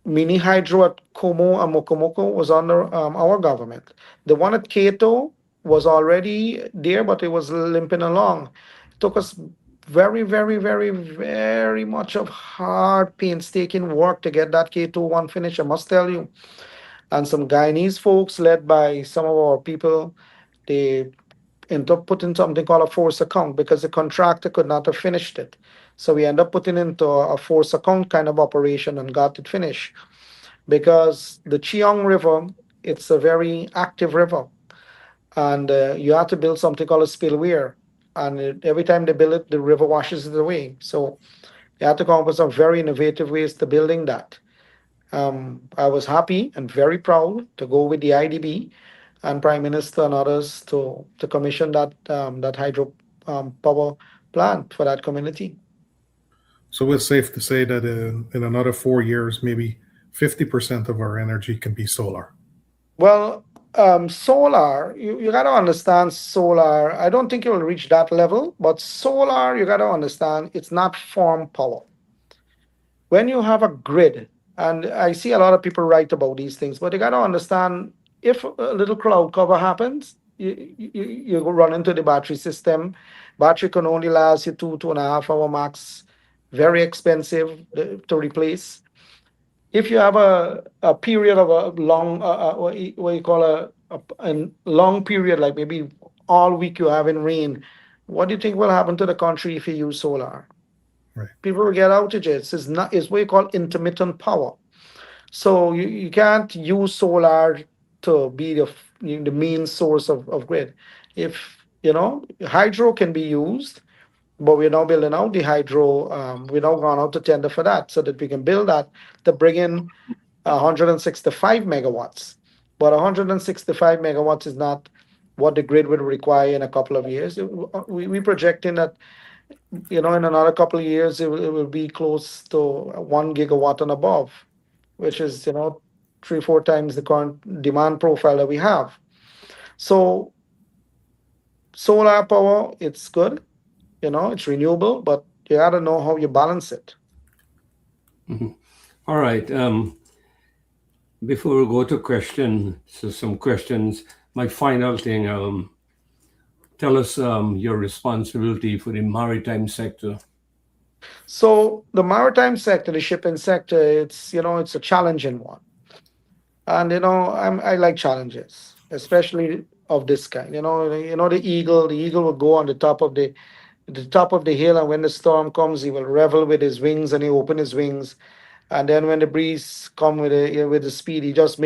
mini hydro at Como and Mokomoko was under our government. The one at Kato was already there, but it was limping along. It took us very, very, very, very much of hard, painstaking work to get that Kato one finished, I must tell you. And some Guyanese folks, led by some of our people, they end up putting something called a force account because the contractor could not have finished it. So we end up putting into a force account kind of operation and got it finished. Because the Cheong River, it's a very active river, and you have to build something called a spillway. And every time they build it, the river washes it away. So you have to come up with some very innovative ways to building that. I was happy and very proud to go with the IDB and Prime Minister and others to commission that hydro power plant for that community. So it's safe to say that in another 4 years, maybe 50% of our energy can be solar. Well, solar, you got to understand solar. I don't think it will reach that level, but solar, you got to understand it's not farm power. When you have a grid, and I see a lot of people write about these things, but you got to understand, if a little cloud cover happens, you go run into the battery system. Battery can only last you 2.5 hour max. Very expensive to replace. If you have a period of a long, what you call a long period, like maybe all week you're having rain. What do you think will happen to the country if you use solar? Right. People will get outages. It's what you call intermittent power. So you can't use solar to be the main source of grid. If hydro can be used, but we're now building out the hydro. We're now going out to tender for that so that we can build that to bring in 165 megawatts. But 165 megawatts is not what the grid would require in a couple of years. We're projecting that in another couple of years it will be close to 1 gigawatt and above, which is 3-4 times the current demand profile that we have. So solar power, it's good, it's renewable, but you got to know how you balance it. All right. Before we go to some questions, my final thing, tell us your responsibility for the maritime sector. So the maritime sector, the shipping sector, it's a challenging one. And I like challenges, especially of this kind. The eagle will go on the top of the hill, and when the storm comes, he will revel with his wings, and he open his wings. And then when the breeze come with the speed, he just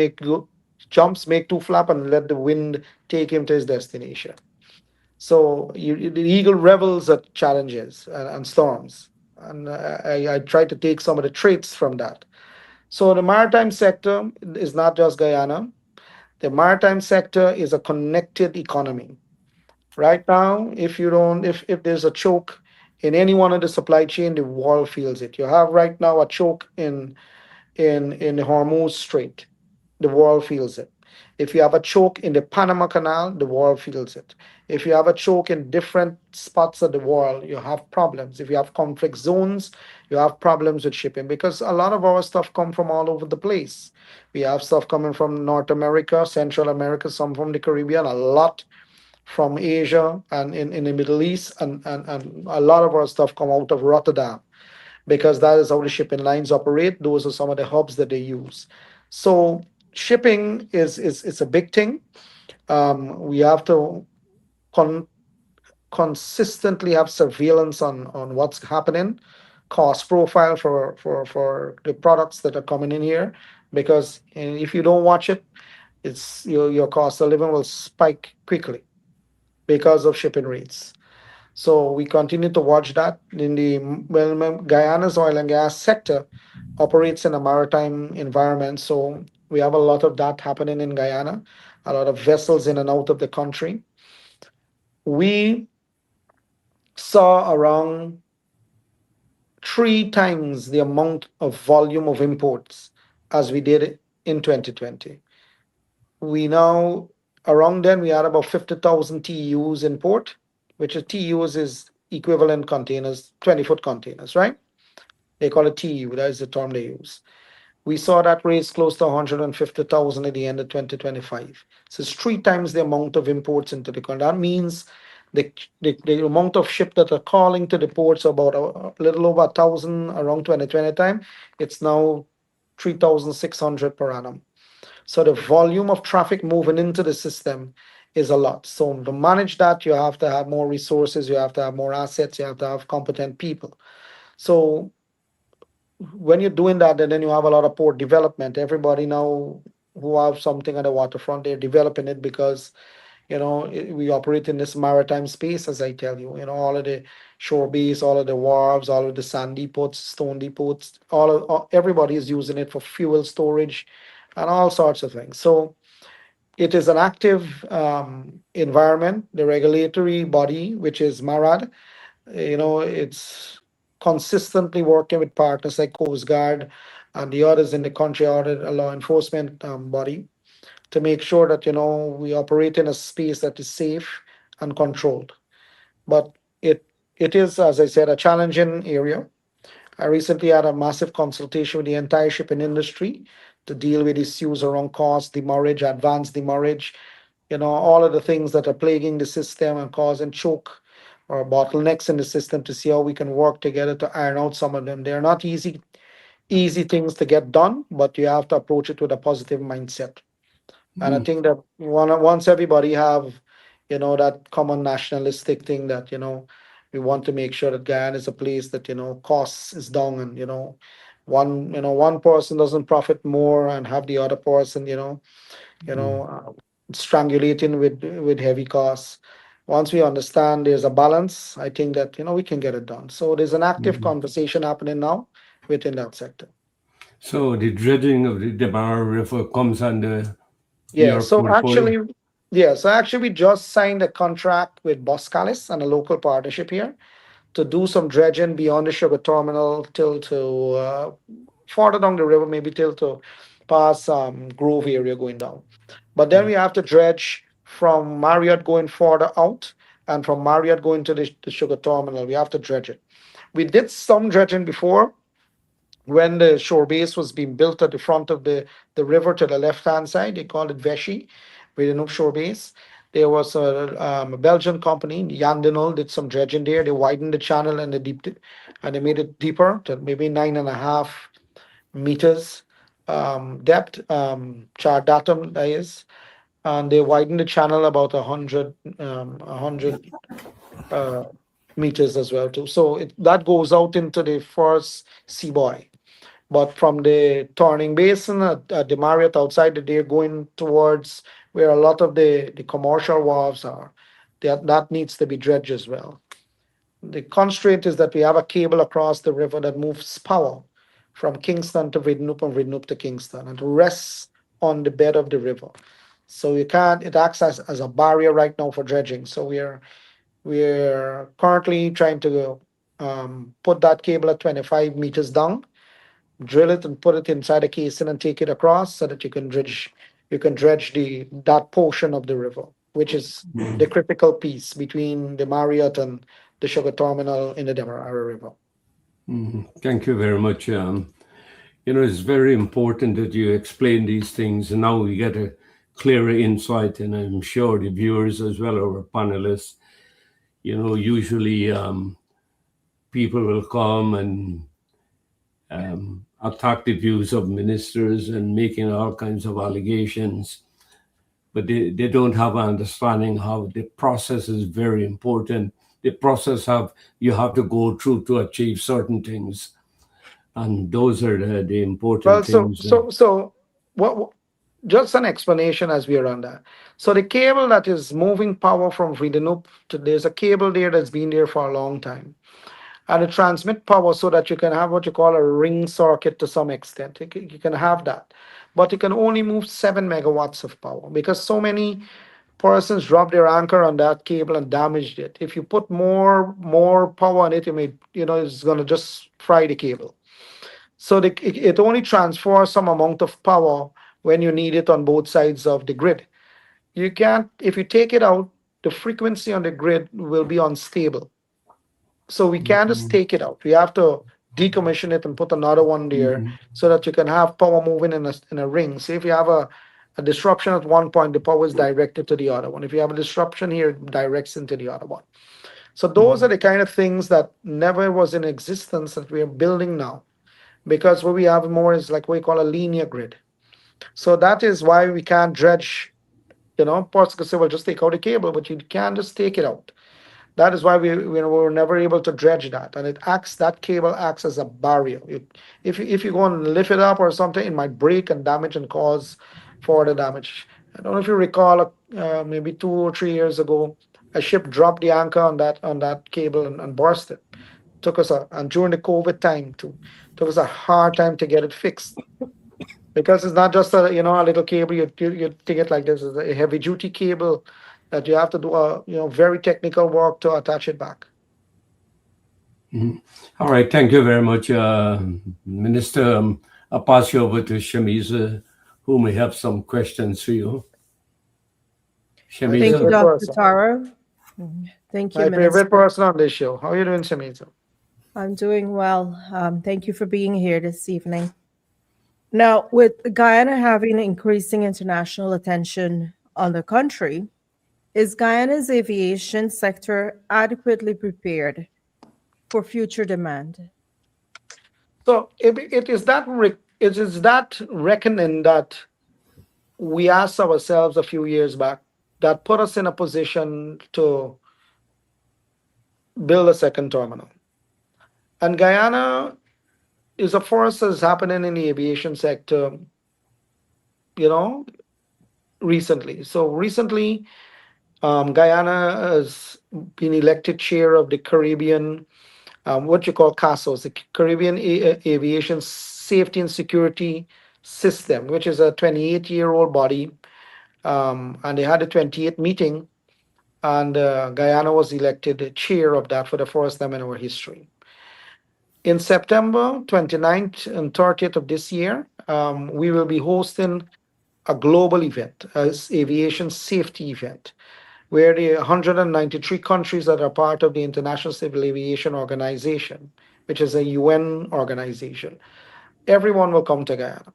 jumps, make two flap, and let the wind take him to his destination. So the eagle revels at challenges and storms, and I try to take some of the traits from that. So the maritime sector is not just Guyana. The maritime sector is a connected economy. Right now, if there's a choke in any one of the supply chain, the world feels it. You have right now a choke in the Hormuz Strait, the world feels it. If you have a choke in the Panama Canal, the world feels it. If you have a choke in different spots of the world, you have problems. If you have conflict zones, you have problems with shipping because a lot of our stuff come from all over the place. We have stuff coming from North America, Central America, some from the Caribbean, a lot from Asia and in the Middle East, and a lot of our stuff come out of Rotterdam because that is how the shipping lines operate. Those are some of the hubs that they use. So shipping is a big thing. We have to con- consistently have surveillance on what's happening, cost profile for the products that are coming in here, because if you don't watch it, it's your cost of living will spike quickly because of shipping rates. So we continue to watch that. Guyana's oil and gas sector operates in a maritime environment, so we have a lot of that happening in Guyana, a lot of vessels in and out of the country. We saw around 3 times the amount of volume of imports as we did in 2020. We now Around then we had about 50,000 TEUs in port, which is TEUs is equivalent containers, 20-foot containers, right? They call it TEU, that is the term they use. We saw that raise close to 150,000 at the end of 2025. So it's 3 times the amount of imports into the country. That means the amount of ship that are calling to the ports about a little over 1,000 around 2020 time. It's now 3,600 per annum. So the volume of traffic moving into the system is a lot. So to manage that, you have to have more resources, you have to have more assets, you have to have competent people. So when you're doing that, and then you have a lot of port development, everybody now who have something on the waterfront, they're developing it because we operate in this maritime space, as I tell you. All of the shore bays, all of the wharves, all of the sand depots, stone depots, everybody is using it for fuel storage and all sorts of things. So it is an active environment. The regulatory body, which is MARAD, it's consistently working with partners like Coast Guard and the others in the country, audit a law enforcement body, to make sure that we operate in a space that is safe and controlled. But it is, as I said, a challenging area. I recently had a massive consultation with the entire shipping industry to deal with issues around cost, demurrage, advanced demurrage, all of the things that are plaguing the system and causing choke or bottlenecks in the system, to see how we can work together to iron out some of them. They're not easy things to get done, but you have to approach it with a positive mindset. And I think that once everybody have that common nationalistic thing that, we want to make sure that Guyana is a place that, costs is down, and, one person doesn't profit more and have the other person, strangulating with heavy costs. Once we understand there's a balance, I think that, we can get it done. So there's an active conversation happening now within that sector. So the dredging of the Debar River comes under Yeah. your portfolio? So actually, we just signed a contract with Boscalis and a local partnership here to do some dredging beyond the sugar terminal till to further down the river, maybe till to past Grove area going down. But then we have to dredge from Marriott going further out, and from Marriott going to the sugar terminal. We have to dredge it. We did some dredging before when the shore base was being built at the front of the river to the left hand side. They called it Veshi, with an shore base. There was a Belgian company, Yandinol, did some dredging there. They widened the channel and and they made it deeper to maybe 9.5 meters depth, char datum that is, and they widened the channel about 100 meters as well too. So that goes out into the first Seaboy. But from the Turning Basin at the Marriott outside, they're going towards where a lot of the commercial wharves are. That needs to be dredged as well. The constraint is that we have a cable across the river that moves power from Kingston to Vidnup and Vidnup to Kingston, and rests on the bed of the river. So you can't. It acts as a barrier right now for dredging. So we're currently trying to put that cable at 25 meters down, drill it and put it inside a casing and take it across so that you can dredge that portion of the river, which is the critical piece between the Marriott and the sugar terminal in the Demerara River. Thank you very much. It's very important that you explain these things, and now we get a clearer insight, and I'm sure the viewers as well, our panelists, usually people will come and attack the views of ministers and making all kinds of allegations, but they don't have an understanding how the process is very important. The process you have to go through to achieve certain things, and those are the important Well, things. what just an explanation as we are on that. So the cable that is moving power from Vridenup to, there's a cable there that's been there for a long time. And it transmit power so that you can have what you call a ring circuit to some extent. You can have that. But it can only move 7 megawatts of power because so many persons dropped their anchor on that cable and damaged it. If you put more power on it, it's gonna just fry the cable. So it only transfers some amount of power when you need it on both sides of the grid. You can't, if you take it out, the frequency on the grid will be unstable. So we can't just take it out. We have to decommission it and put another one there so that you can have power moving in a ring. Say if you have a disruption at one point, the power is directed to the other one. If you have a disruption here, it directs into the other one. So those are the kind of things that never was in existence that we are building now. Because what we have more is like what we call a linear grid. So that is why we can't dredge. Parts can say, well, just take out the cable, but you can't just take it out. That is why we were never able to dredge that, and that cable acts as a barrier. If you go and lift it up or something, it might break and damage and cause further damage. I don't know if you recall, maybe 2 or 3 years ago, a ship dropped the anchor on that cable and burst it. And during the COVID time too, took us a hard time to get it fixed. Because it's not just a little cable. You take it like this. It's a heavy duty cable that you have to do very technical work to attach it back. All right, thank you very much, Minister. I'll pass you over to Shamiza, who may have some questions for you. Thank you, Favorite Dr. person. Tara. Thank you, My Minister. favorite person on this show. How are you doing, Shamiza? I'm doing well. Thank you for being here this evening. Now, with Guyana having increasing international attention on the country, is Guyana's aviation sector adequately prepared for future demand? So it is that reckoning that we asked ourselves a few years back. that put us in a position to build a second terminal. And Guyana is a force that's happening in the aviation sector, you know, recently. So recently, Guyana has been elected chair of the Caribbean, what you call CASOS, the Caribbean Aviation Safety and Security System, which is a 28-year-old body. And they had a 28th meeting, and Guyana was elected the chair of that for the first time in our history. In September 29th and 30th of this year, we will be hosting a global event, an aviation safety event, where the 193 countries that are part of the International Civil Aviation Organization, which is a UN organization, everyone will come to Guyana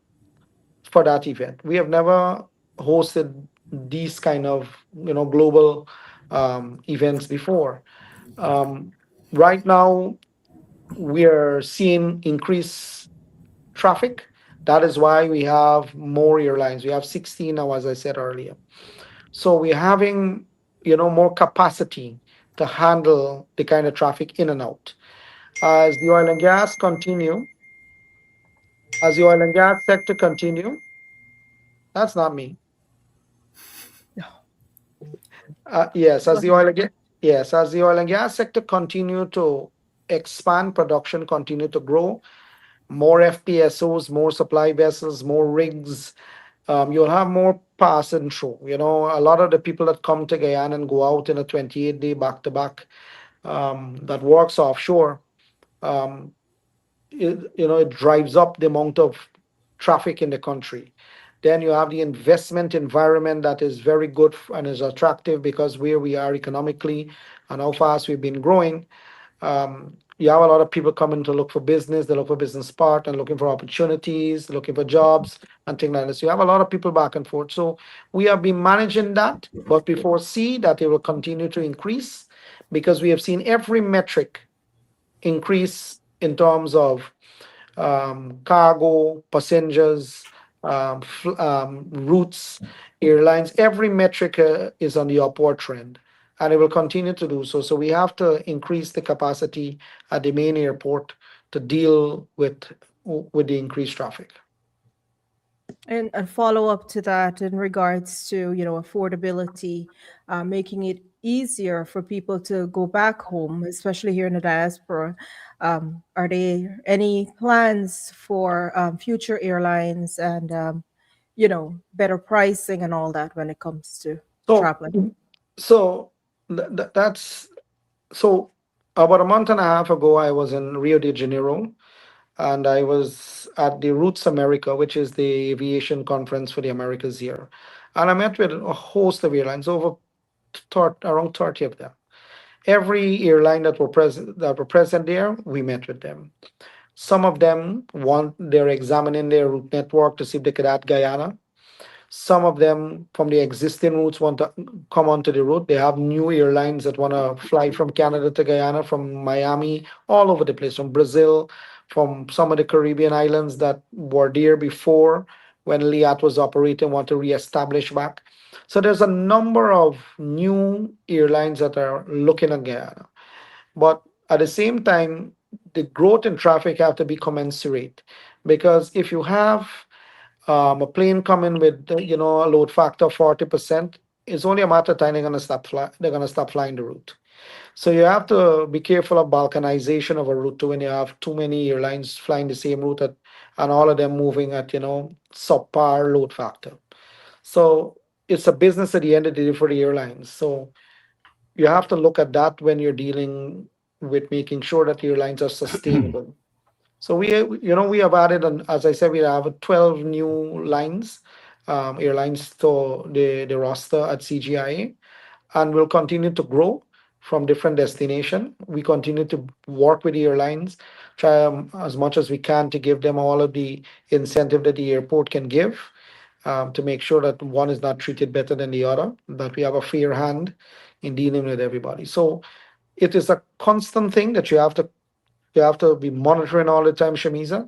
for that event. We have never hosted these kind of global events before. Um, right now, we are seeing increased traffic. That is why we have more airlines. We have 16 now, as I said earlier. So we're having, more capacity to handle the kind of traffic in and out. As the oil and gas continue, as the oil and gas sector continue, that's not me. Yes, Go as the ahead. oil and yes, as the oil and gas sector continue to expand, production continue to grow, more FPSOs, more supply vessels, more rigs, you'll have more passing through. A lot of the people that come to Guyana and go out in a 28-day back to back that works offshore, um, it drives up the amount of traffic in the country. Then you have the investment environment that is very good and is attractive because where we are economically and how fast we've been growing, you have a lot of people coming to look for business. They look for business part and looking for opportunities, looking for jobs and things like this. You have a lot of people back and forth. So we have been managing that, but we foresee that it will continue to increase because we have seen every metric increase in terms of cargo, passengers, routes, airlines. Every metric is on the upward trend, and it will continue to do so. So we have to increase the capacity at the main airport to deal with the increased traffic. And follow up to that in regards to affordability, making it easier for people to go back home, especially here in the diaspora. Are there any plans for future airlines and better pricing and all that when it comes to So, traveling? so that's so. About a month and a half ago, I was in Rio de Janeiro, and I was at the Roots America, which is the aviation conference for the Americas here. And I met with a host of airlines, around 30 of them. Every airline that were present there, we met with them. Some of them they're examining their route network to see if they could add Guyana. Some of them from the existing routes want to come onto the route. They have new airlines that want to fly from Canada to Guyana, from Miami, all over the place, from Brazil, from some of the Caribbean islands that were there before when Liat was operating, want to reestablish back. So there's a number of new airlines that are looking at Guyana. But at the same time, the growth in traffic have to be commensurate because if you have a plane coming with a load factor of 40%, it's only a matter of time they're gonna stop flying the route. So you have to be careful of balkanization of a route too when you have too many airlines flying the same route and all of them moving at subpar load factor. So it's a business at the end of the day for the airlines. So you have to look at that when you're dealing with making sure that the airlines are sustainable. So we have added, as I said, we have 12 new airlines to the roster at CGIA, and we'll continue to grow from different destination. We continue to work with the airlines, try as much as we can to give them all of the incentive that the airport can give, to make sure that one is not treated better than the other, that we have a fair hand in dealing with everybody. So it is a constant thing that you have to be monitoring all the time, Shamisa,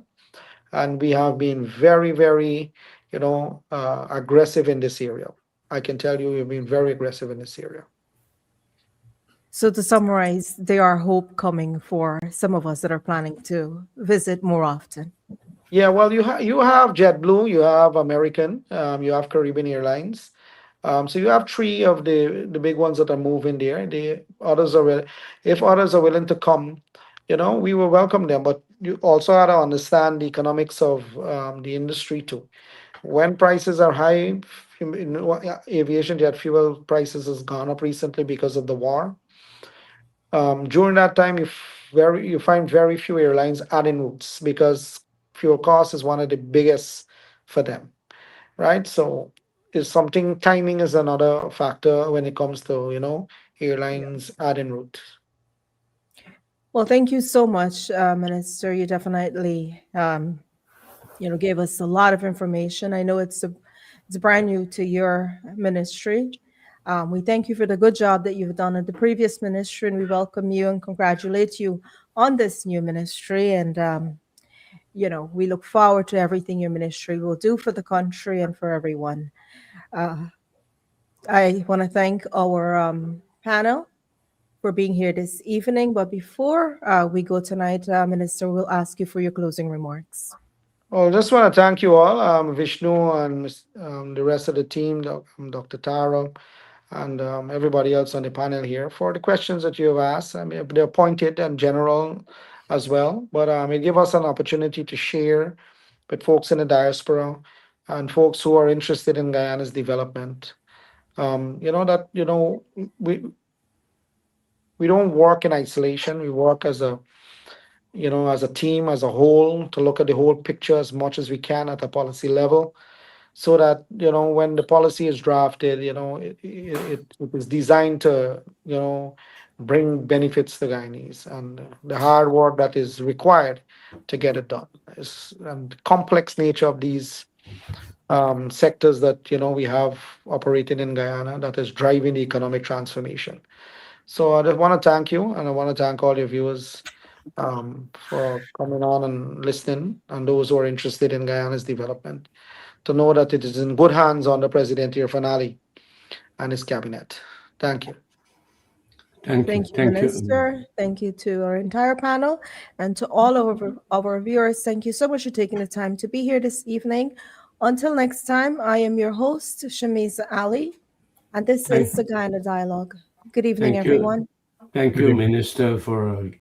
and we have been very, very, aggressive in this area. I can tell you, we've been very aggressive in this area. So to summarize, there are hope coming for some of us that are planning to visit more often. Yeah, well, you have JetBlue, you have American, you have Caribbean Airlines. So you have three of the big ones that are moving there. The others are if others are willing to come, we will welcome them. But you also have to understand the economics of the industry too. When prices are high, aviation jet fuel prices has gone up recently because of the war. During that time, you find very few airlines adding routes because fuel cost is one of the biggest for them, right? So is something timing is another factor when it comes to airlines adding routes. Well, thank you so much, Minister. You definitely, gave us a lot of information. I know it's brand new to your ministry. We thank you for the good job that you've done in the previous ministry, and we welcome you and congratulate you on this new ministry. And we look forward to everything your ministry will do for the country and for everyone. I want to thank our panel for being here this evening. But before we go tonight, Minister, we'll ask you for your closing remarks. Well, just want to thank you all, Vishnu and the rest of the team, Dr. Tara, and everybody else on the panel here for the questions that you have asked. I mean, they're pointed and general as well, but it give us an opportunity to share with folks in the diaspora and folks who are interested in Guyana's development. We we don't work in isolation. We work as a team, as a whole, to look at the whole picture as much as we can at a policy level, so that when the policy is drafted, it is designed to bring benefits to Guyanese, and the hard work that is required to get it done and the complex nature of these sectors that we have operating in Guyana that is driving the economic transformation. So I just want to thank you, and I want to thank all your viewers for coming on and listening, and those who are interested in Guyana's development, to know that it is in good hands on the President here, Fanali, and his cabinet. Thank you. Thank you. Thank you, Minister. Thank you to our entire panel and to all of our viewers. Thank you so much for taking the time to be here this evening. Until next time, I am your host, Shamisa Ali, and this is the Guyana Dialogue. Good evening, Thank you. everyone. Thank you, Minister, for